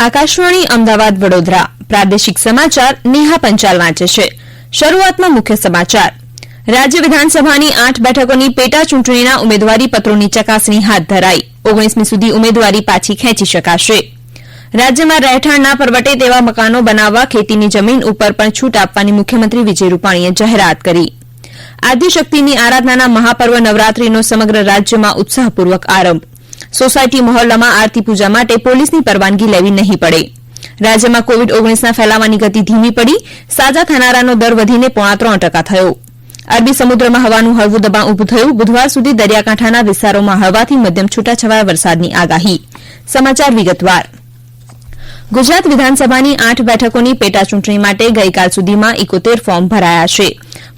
આકાશવાણી અમદાવાદ વડોદરા પ્રાદેશિક સમાચાર નેહા પંચાલ વાંચે છે. શરૂઆતમાં મુખ્ય સમાચાર. રાજ્ય વિધાનસભાની 8 બેઠકોની પેટા ચૂંટણીના ઉમેદવારી પત્રોની ચકાસણી હાથ ધરાઈ. 19મી સુધી ઉમેદવારી પાછી ખેંચી શકાશે. રાજ્યમાં રહેઠાણ ના પરવડે તેવા મકાનો બનાવવા ખેતીની જમીન ઉપર પણ છૂટ આપવાની મુખ્યમંત્રી વિજય રૂપાણીએ જાહેરાત કરી. આદ્યશક્તિની આરાધનાના મહાપર્વ નવરાત્રીનો સમગ્ર રાજ્યમાં ઉત્સાહપૂર્વક આરંભ. સોસાયટી મહોલ્લામાં આરતી પૂજા માટે પોલીસની પરવાનગી લેવી નહીં પડે. રાજ્યમાં કોવિડ-19ના ફેલાવાની ગતિ ધીમી પડી. સાજા થનારાનો દર વધીને 3.5% થયો. અરબી સમુદ્રમાં હવાનું હળવું દબાણ ઉભું થયું. બુધવાર સુધી દરિયાકાંઠાના વિસ્તારોમાં હળવાથી મધ્યમ છૂટાછવાયા વરસાદની આગાહી. સમાચાર વિગતવાર. ગુજરાત વિધાનસભાની 8 બેઠકોની પેટા ચૂંટણી માટે ગઈકાલ સુધીમાં 71 ફોર્મ ભરાયા છે.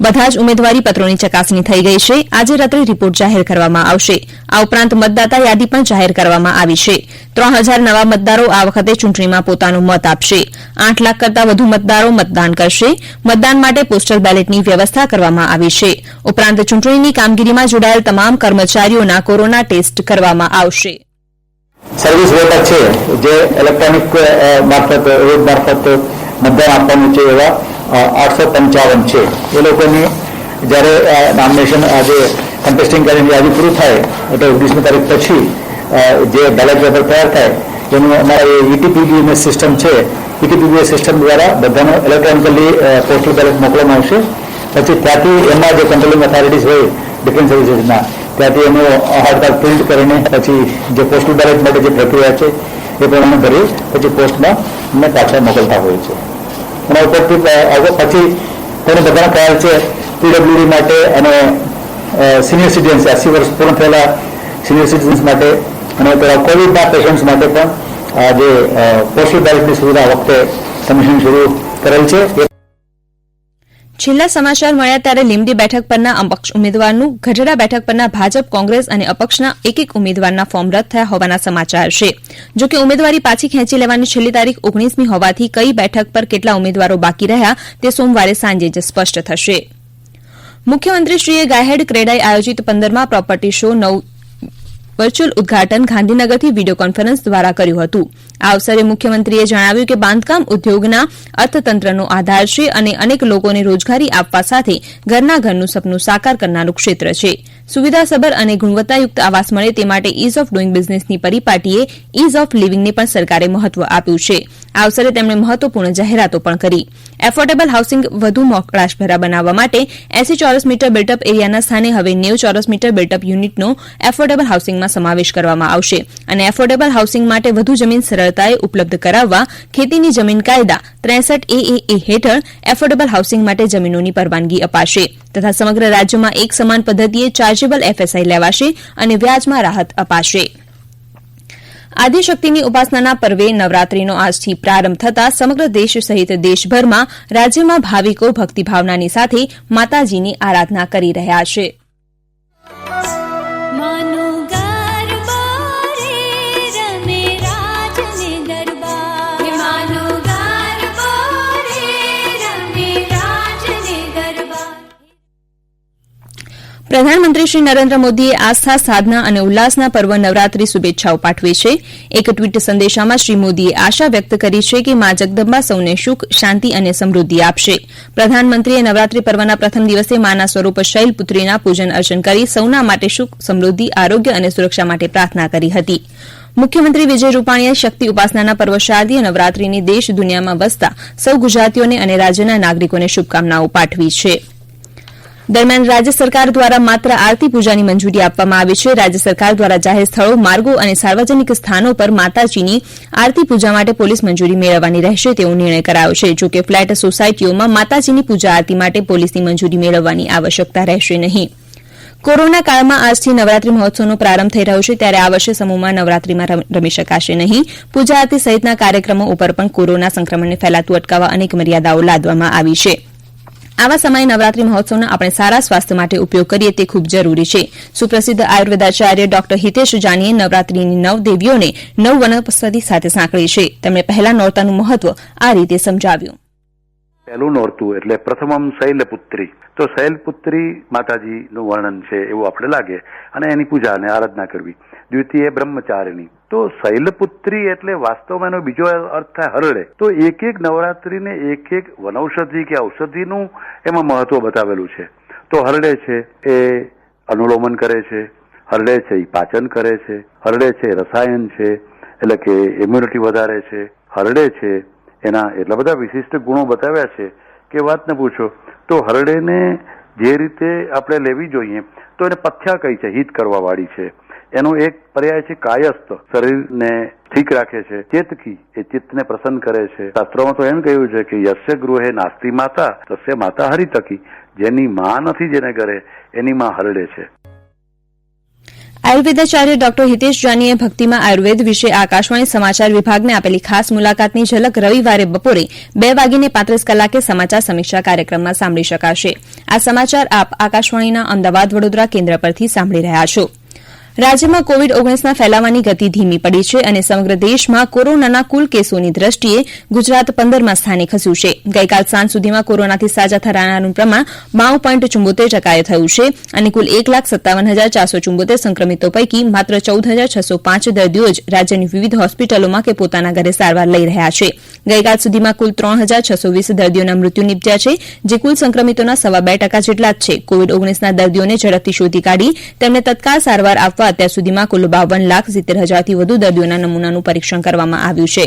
બધા જ ઉમેદવારી પત્રોની ચકાસણી થઈ ગઈ છે. આજે રાત્રે રિપોર્ટ જાહેર કરવામાં આવશે. આ ઉપરાંત મતદાતા યાદી પણ જાહેર કરવામાં આવી છે. 3000 નવા મતદારો આ વખતે ચૂંટણીમાં પોતાનો મત આપશે. 8 લાખ કરતાં વધુ મતદારો મતદાન કરશે. મતદાન માટે પોસ્ટલ બેલેટની વ્યવસ્થા કરવામાં આવી છે. ઉપરાંત ચૂંટણીની કામગીરીમાં જોડાયેલ તમામ કર્મચારીઓના કોરોના ટેસ્ટ કરવામાં આવશે. સર્વિસ વોટર છે જે ઇલેક્ટ્રોનિક મારફત મતદાન આપવાનું છે એવા 855 છે. એ લોકોની જ્યારે નોમિનેશન આજે કન્ટેસ્ટિંગ કરીને યાદી પૂરું થાય એટલે 19મી તારીખ પછી જે બેલેટ પેપર તૈયાર થાય એનું અમારા ઈટીપીબીએસ સિસ્ટમ છે. ઈટીપીબીએસ સિસ્ટમ દ્વારા બધાનો ઇલેક્ટ્રોનિકલી પોસ્ટલ બેલેટ મોકલવામાં આવશે. પછી ત્યાંથી એમાં જે કંટ્રોલિંગ ઓથોરિટીઝ હોય ડિફેન્સ સર્વિસીસના ત્યાંથી એનું હાર્ડ કાર્ડ પ્રિન્ટ કરીને પછી જે પોસ્ટલ બેલેટ માટે જે પ્રક્રિયા છે એ પ્રમાણે ભરી પછી પોસ્ટમાં અમને પાછા મોકલતા હોય છે. અને ઉપરથી પછી તેને બધાનો ખ્યાલ છે પીડબ્લ્યુડી માટે અને સિનિયર સિટીઝન્સ 80 વર્ષ પૂર્ણ થયેલા સિનિયર સિટીઝન્સ માટે અને પેલા કોવિડના પેશન્ટ્સ માટે પણ જે પોસ્ટલ બેલેટની સુવિધા વખતે કમિશન શરૂ કરેલ છે. છેલ્લા સમાચાર મળ્યા ત્યારે લીંબડી બેઠક પરના અપક્ષ ઉમેદવારનું, ગઢડા બેઠક પરના ભાજપ, કોંગ્રેસ અને અપક્ષના એક ઉમેદવારના ફોર્મ રદ થયા હોવાના સમાચાર છે. જો કે ઉમેદવારી પાછી ખેંચી લેવાની છેલ્લી તારીખ 19મી હોવાથી કઈ બેઠક પર કેટલા ઉમેદવારો બાકી રહ્યા તે સોમવારે સાંજે જ સ્પષ્ટ થશે. મુખ્યમંત્રીશ્રીએ ગાયહેડ ક્રેડાઈ આયોજિત 15મા પ્રોપર્ટી શો વર્ચ્યુઅલ ઉદઘાટન ગાંધીનગરથી વિડીયો કોન્ફરન્સ દ્વારા કર્યું હતું. આ અવસરે મુખ્યમંત્રીએ જણાવ્યું કે બાંધકામ ઉદ્યોગના અર્થતંત્રનો આધાર છે અને અનેક લોકોને રોજગારી આપવા સાથે ઘરના ઘરનું સપનું સાકાર કરનારું ક્ષેત્ર છે. સુવિધાસભર અને ગુણવત્તાયુક્ત આવાસ મળે તે માટે ઇઝ ઓફ ડુઇંગ બિઝનેસની પરિપાટીએ ઇઝ ઓફ લિવિંગને પણ સરકારે મહત્વ આપ્યું છે. આ અવસરે તેમણે મહત્વપૂર્ણ જાહેરાતો પણ કરી. એફોર્ડેબલ હાઉસિંગ વધુ મોકળાશભરા બનાવવા માટે 80 ચોરસ મીટર બિલ્ટઅપ એરિયાના સ્થાને હવે 90 ચોરસ મીટર બિલ્ટઅપ યુનિટનો એફોર્ડેબલ હાઉસિંગમાં સમાવેશ કરવામાં આવશે અને એફોર્ડેબલ હાઉસિંગ માટે વધુ જમીન સરળતાએ ઉપલબ્ધ કરાવવા ખેતીની જમીન કાયદા 63A હેઠળ એફોર્ડેબલ હાઉસિંગ માટે જમીનોની પરવાનગી અપાશે તથા સમગ્ર રાજ્યમાં એક સમાન પદ્ધતિએ ચાર્જેબલ એફએસઆઈ લેવાશે અને વ્યાજમાં રાહત અપાશે. આદ્યશક્તિની ઉપાસનાના પર્વે નવરાત્રીનો આજથી પ્રારંભ થતાં સમગ્ર દેશ સહિત દેશભરમાં રાજ્યમાં ભાવિકો ભક્તિભાવનાની સાથે માતાજીની આરાધના કરી રહ્યા છે. પ્રધાનમંત્રી શ્રી નરેન્દ્ર મોદીએ આસ્થા, સાધના અને ઉલ્લાસના પર્વ નવરાત્રી શુભેચ્છાઓ પાઠવી છે. એક ટ્વીટ સંદેશામાં શ્રી મોદીએ આશા વ્યક્ત કરી છે કે મા જગદંબા સૌને સુખ, શાંતિ અને સમૃદ્ધિ આપશે. પ્રધાનમંત્રીએ નવરાત્રી પર્વના પ્રથમ દિવસે માના સ્વરૂપ શૈલપુત્રીના પૂજન અર્ચન કરી સૌના માટે સુખ, સમૃદ્ધિ, આરોગ્ય અને સુરક્ષા માટે પ્રાર્થના કરી હતી. મુખ્યમંત્રી વિજય રૂપાણીએ શક્તિ ઉપાસનાના પર્વ શારદીય નવરાત્રીની દેશ દુનિયામાં વસતા સૌ ગુજરાતીઓને અને રાજ્યના નાગરિકોને શુભકામનાઓ પાઠવી છે. દરમિયાન રાજ્ય સરકાર દ્વારા માત્ર આરતી પૂજાની મંજૂરી આપવામાં આવી છે. રાજ્ય સરકાર દ્વારા જાહેર સ્થળો, માર્ગો અને સાર્વજનિક સ્થાનો પર માતાજીની આરતી પૂજા માટે પોલીસ મંજૂરી મેળવવાની રહેશે તેવો નિર્ણય કરાયો છે. જો કે ફ્લેટ સોસાયટીઓમાં માતાજીની પૂજા આરતી માટે પોલીસની મંજૂરી મેળવવાની આવશ્યકતા રહેશે નહીં. કોરોના કાળમાં આજથી નવરાત્રી મહોત્સવનો પ્રારંભ થઈ રહ્યો છે ત્યારે આ વર્ષે સમૂહમાં નવરાત્રીમાં રમી શકાશે નહીં. પૂજા આરતી સહિતના કાર્યક્રમો ઉપર પણ કોરોના સંક્રમણને ફેલાતું અટકાવવા અનેક મર્યાદાઓ લાદવામાં આવી છે. આવા સમયે નવરાત્રી મહોત્સવનો આપણે સારા સ્વાસ્થ્ય માટે ઉપયોગ કરીએ તે ખૂબ જરૂરી છે. સુપ્રસિદ્ધ આયુર્વેદાચાર્ય ડોક્ટર હિતેશ જાનીએ નવરાત્રીની 9 દેવીઓને 9 વનસ્પતિ સાથે સાંકળી છે. તેમણે પહેલા નોરતાનું મહત્વ આ રીતે સમજાવ્યું. પહેલું નોરતું એટલે પ્રથમમ શૈલપુત્રી, તો શૈલપુત્રી માતાજીનું વર્ણન છે એવું આપણે લાગે અને એની પૂજા અને આરાધના કરવી. દ્વિતીય બ્રહ્મચારિણી, તો શૈલપુત્રી એટલે વાસ્તવમાં એનો બીજો અર્થ થાય હરડે. તો એક એક નવરાત્રીને એક એક વનૌષધિ કે ઔષધિનું એમાં મહત્વ બતાવેલું છે. તો હરડે છે એ અનુલોમન કરે છે, હરડે છે એ પાચન કરે છે, હરડે છે રસાયણ છે એટલે કે ઇમ્યુનિટી વધારે છે, હરડે છે એના એટલા બધા વિશિષ્ટ ગુણો બતાવ્યા છે કે વાત ન પૂછો. તો હરડેને જે રીતે આપણે લેવી જોઈએ તો એને પથ્યા કઈ છે, હિત કરવા વાળી છે. એનો એક પર્યાય છે કાયસ્થ, શરીરને ઠીક રાખે છે. ચેતકી, એ ચિત્તને પ્રસન્ન કરે છે. શાસ્ત્રોમાં તો એમ કહ્યું છે કે યસ્ય ગૃહે નાસ્તિ માતા તસ્ય માતા હરિતકી, જેની માં નથી જેને ઘરે એની માં હરડે છે. આયુર્વેદાચાર્ય ડોક્ટર હિતેશ જાનીએ ભક્તિમાં આયુર્વેદ વિશે આકાશવાણી સમાચાર વિભાગને આપેલી ખાસ મુલાકાતની ઝલક રવિવારે બપોરે 2:35 સમાચાર સમીક્ષા કાર્યક્રમમાં સાંભળી શકાશે. આ સમાચાર આપ આકાશવાણીના અમદાવાદ વડોદરા કેન્દ્ર પરથી સાંભળી રહ્યા છો. રાજ્યમાં કોવિડ-19ના ફેલાવાની ગતિ ધીમી પડી છે અને સમગ્ર દેશમાં કોરોનાના કુલ કેસોની દ્રષ્ટિએ ગુજરાત 15મા સ્થાને ખસ્યું છે. ગઈકાલ સાંજ સુધીમાં કોરોનાથી સાજા થનારાનું પ્રમાણ 92.74% થયું છે અને કુલ 1,57,474 સંક્રમિતો પૈકી માત્ર 14,605 દર્દીઓ જ રાજ્યની વિવિધ હોસ્પિટલોમાં કે પોતાના ઘરે સારવાર લઈ રહ્યા છે. ગઈકાલ સુધીમાં કુલ 3,620 દર્દીઓના મૃત્યુ નિપજ્યા છે, જે કુલ સંક્રમિતોના 2.2% જેટલા જ છે. કોવિડ-19ના દર્દીઓને ઝડપથી શોધી કાઢી તેમને તત્કાળ સારવાર આપવા અત્યાર સુધીમાં કુલ 52,70,000થી વધુ દર્દીઓના નમૂનાનું પરીક્ષણ કરવામાં આવ્યું છે.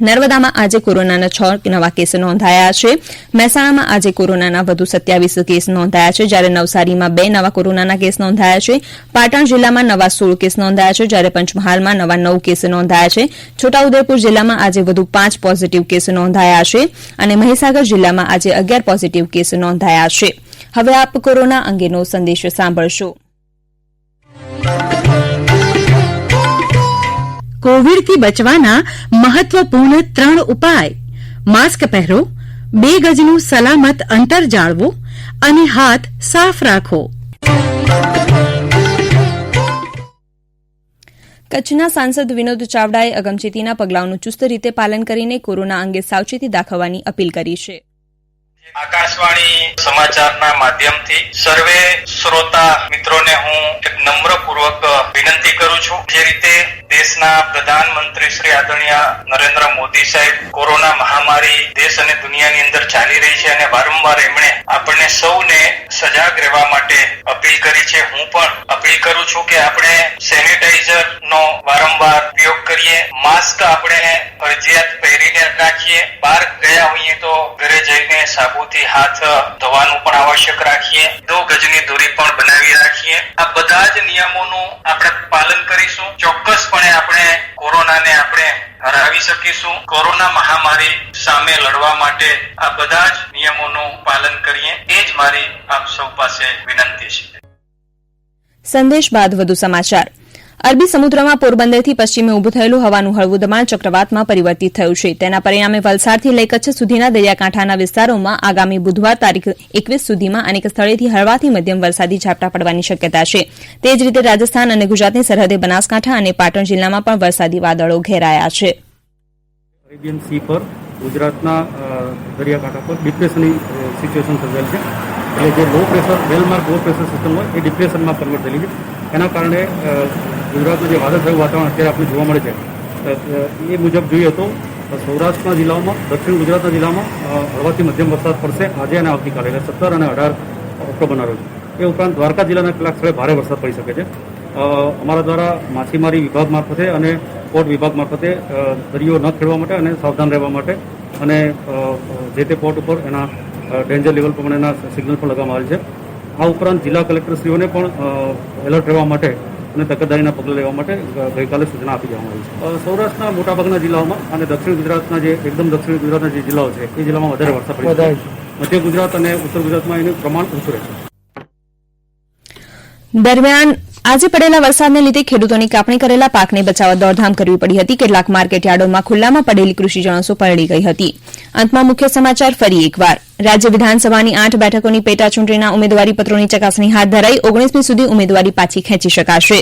નર્મદામાં આજે કોરોનાના 6 નવા કેસ નોંધાયા છે. મહેસાણામાં આજે કોરોનાના વધુ 27 કેસ નોંધાયા છે, જ્યારે નવસારીમાં 2 નવા કોરોનાના કેસ નોંધાયા છે. પાટણ જિલ્લામાં નવા 16 કેસ નોંધાયા છે, જ્યારે પંચમહાલમાં નવા 9 કેસ નોંધાયા છે. છોટાઉદેપુર જિલ્લામાં આજે વધુ 5 પોઝિટિવ કેસ નોંધાયા છે અને મહીસાગર જિલ્લામાં આજે 11 પોઝિટિવ કેસ નોંધાયા છે. હવે આપ કોરોના અંગેનો સંદેશ સાંભળશો. કોવિડથી બચવાના મહત્વપૂર્ણ 3 ઉપાય: માસ્ક પહેરો, 2 ગજનું સલામત અંતર જાળવો અને હાથ સાફ રાખો. કચ્છના સાંસદ વિનોદ ચાવડાએ અગમચેતીના પગલાઓનું ચુસ્ત રીતે પાલન કરીને કોરોના અંગે સાવચેતી દાખવવાની અપીલ કરી છે. આકાશવાણી સમાચારના માધ્યમથી સર્વે શ્રોતા મિત્રોને હું એક નમ્રપૂર્વક વિનંતી કરું છું. જે રીતે દેશના પ્રધાનમંત્રી શ્રી આદરણીય નરેન્દ્ર મોદી સાહેબ કોરોના મહામારી દેશ અને દુનિયાની અંદર ચાલી રહી છે અને વારંવાર એમણે આપણને સૌને સજાગ રહેવા માટે અપીલ કરી છે. હું પણ અપીલ કરું છું કે આપણે સેનિટાઈઝરનો વારંવાર ઉપયોગ કરીએ, માસ્ક આપણે ફરજિયાત પહેરીને રાખીએ, બહાર ગયા હોઈએ તો ઘરે જઈને સાબુથી હાથ ધોવાનું પણ આવશ્યક રાખીએ, 2 ગજની દૂરી પણ બનાવી રાખીએ. આ બધા જ નિયમોનું આપણે પાલન કરીશું, ચોક્કસપણે આપણે કોરોનાને આપણે હરાવી શકીશું. કોરોના મહામારી સામે લડવા માટે આ બધા જ નિયમોનું પાલન કરીએ, એ જ મારી આપ સૌ પાસે વિનંતી છે. સંદેશ બાદ વધુ સમાચાર. અરબી સમુદ્રમાં પોરબંદરથી પશ્ચિમે ઉભું થયેલું હવાનું હળવું દબાણ ચક્રવાતમાં પરિવર્તિત થયું છે. તેના પરિણામે વલસાડથી લઈ કચ્છ સુધીના દરિયાકાંઠાના વિસ્તારોમાં આગામી બુધવાર તારીખ 21 સુધીમાં અનેક સ્થળેથી હળવાથી મધ્યમ વરસાદી ઝાપટા પડવાની શક્યતા છે. તે જ રીતે રાજસ્થાન અને ગુજરાતની સરહદે બનાસકાંઠા અને પાટણ જિલ્લામાં પણ વરસાદી વાદળો ઘેરાયા છે. અરેબિયન સી પર ગુજરાતના દરિયાકાંઠા પર ડિપ્રેશનની સિચ્યુએશન સર્જાયેલ છે. એટલે જે low pressure well marked low pressure system હોય એ ડિપ્રેશનમાં કન્વર્ટ થયેલી છે. એના કારણે ગુજરાતનું જે વાદળછાયું વાતાવરણ અત્યારે આપણે જોવા મળે છે એ મુજબ જોઈએ તો સૌરાષ્ટ્રના જિલ્લાઓમાં, દક્ષિણ ગુજરાતના જિલ્લામાં હળવાથી મધ્યમ વરસાદ પડશે આજે અને આવતીકાલે, એટલે 17 અને 18 ઓક્ટોબરના રોજ. એ ઉપરાંત દ્વારકા જિલ્લાના કેટલાક સ્થળે ભારે વરસાદ પડી શકે છે. અમારા દ્વારા માછીમારી વિભાગ મારફતે અને પોર્ટ વિભાગ મારફતે દરિયો ન ખેડવા માટે અને સાવધાન રહેવા માટે અને જે તે પોર્ટ ઉપર એના ડેન્જર લેવલ પ્રમાણેના સિગ્નલ પણ લગાવવામાં આવેલ છે. આ ઉપરાંત જિલ્લા કલેક્ટરશ્રીઓને પણ એલર્ટ રહેવા માટે અને તકેદારીના પગલાં લેવા માટે ગઈકાલે સૂચના આપી દેવામાં આવી છે. સૌરાષ્ટ્રના મોટાભાગના જિલ્લાઓમાં અને દક્ષિણ ગુજરાતના જે એકદમ દક્ષિણ ગુજરાતના જે જિલ્લાઓ છે એ જિલ્લામાં વધારે વરસાદ પડે છે. મધ્ય ગુજરાત અને ઉત્તર ગુજરાતમાં એનું પ્રમાણ ઓછું રહેશે. દરમિયાન આજે પડેલા વરસાદને લીધે ખેડૂતોની કાપણી કરેલા પાકને બચાવવા દોડધામ કરવી પડી હતી. કેટલાક માર્કેટયાર્ડોમાં ખુલ્લામાં પડેલી કૃષિ જણસો પલળી ગઈ હતી. અંતમાં મુખ્ય સમાચાર ફરી એકવાર. રાજ્ય વિધાનસભાની 8 બેઠકોની પેટા ચૂંટણીના ઉમેદવારી પત્રોની ચકાસણી હાથ ધરાઈ 19મી સુધી ઉમેદવારી પાછી ખેંચી શકાશે.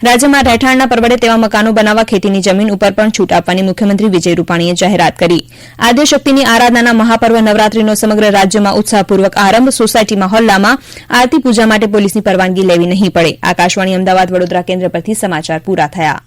રાજ્યમાં રહેઠાણના પરવડે તેવા મકાનો બનાવવા ખેતીની જમીન ઉપર પણ છૂટ આપવાની મુખ્યમંત્રી વિજય રૂપાણીએ જાહેરાત કરી. આદ્યશક્તિની આરાધનાના મહાપર્વ નવરાત્રીનો સમગ્ર રાજ્યમાં ઉત્સાહપૂર્વક આરંભ. સોસાયટીમાં હોલ્લામાં આરતી પૂજા માટે પોલીસની પરવાનગી લેવી નહીં પડે. આકાશવાણી અમદાવાદ વડોદરા કેન્દ્ર પરથી સમાચાર પૂરા થયા.